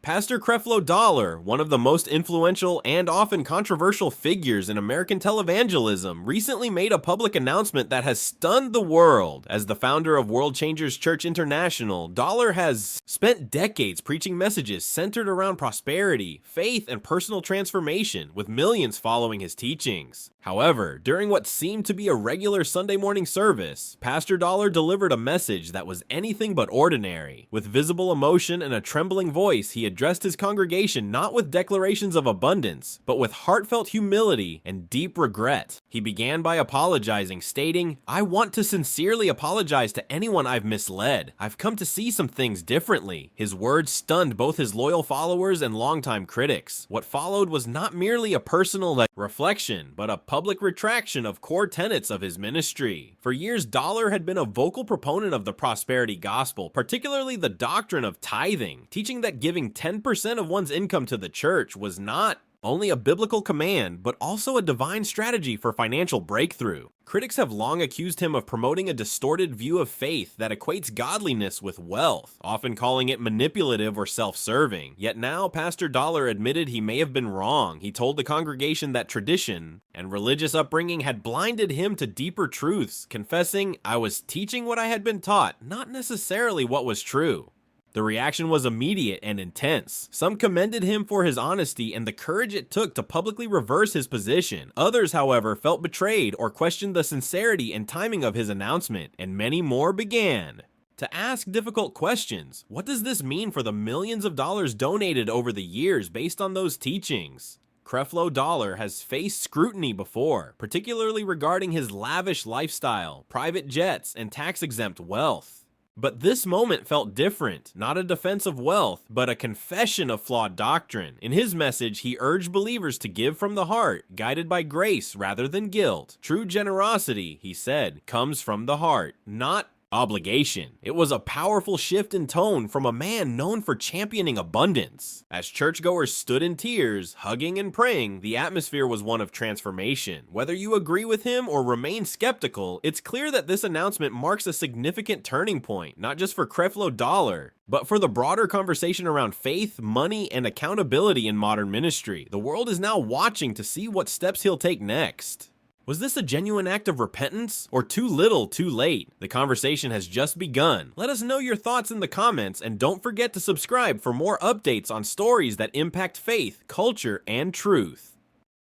Pastor Creflo Dollar, one of the most influential and often controversial figures in American televangelism, recently made a public announcement that has stunned the world. As the founder of World Changers Church International, Dollar has spent decades preaching messages centered around prosperity, faith, and personal transformation, with millions following his teachings. However, during what seemed to be a regular Sunday morning service, Pastor Dollar delivered a message that was anything but ordinary. With visible emotion and a trembling voice, he addressed his congregation not with declarations of abundance, but with heartfelt humility and deep regret. He began by apologizing, stating, "I want to sincerely apologize to anyone I've misled. I've come to see some things differently." His words stunned both his loyal followers and longtime critics. What followed was not merely a personal reflection, but a public retraction of core tenets of his ministry. For years, Dollar had been a vocal proponent of the prosperity gospel, particularly the doctrine of tithing, teaching that giving 10% of one's income to the church was not only a biblical command, but also a divine strategy for financial breakthrough. Critics have long accused him of promoting a distorted view of faith that equates godliness with wealth, often calling it manipulative or self-serving. Yet now, Pastor Dollar admitted he may have been wrong. He told the congregation that tradition and religious upbringing had blinded him to deeper truths, confessing, "I was teaching what I had been taught, not necessarily what was true." The reaction was immediate and intense. Some commended him for his honesty and the courage it took to publicly reverse his position. Others, however, felt betrayed or questioned the sincerity and timing of his announcement, and many more began to ask difficult questions. What does this mean for the millions of dollars donated over the years based on those teachings? Creflo Dollar has faced scrutiny before, particularly regarding his lavish lifestyle, private jets, and tax-exempt wealth. But this moment felt different, not a defense of wealth, but a confession of flawed doctrine. In his message, he urged believers to give from the heart, guided by grace rather than guilt. True generosity, he said, comes from the heart, not obligation. It was a powerful shift in tone from a man known for championing abundance. As churchgoers stood in tears, hugging and praying, the atmosphere was one of transformation. Whether you agree with him or remain skeptical, it's clear that this announcement marks a significant turning point, not just for Creflo Dollar, but for the broader conversation around faith, money, and accountability in modern ministry. The world is now watching to see what steps he'll take next. Was this a genuine act of repentance, or too little, too late? The conversation has just begun. Let us know your thoughts in the comments, and don't forget to subscribe for more updates on stories that impact faith, culture, and truth.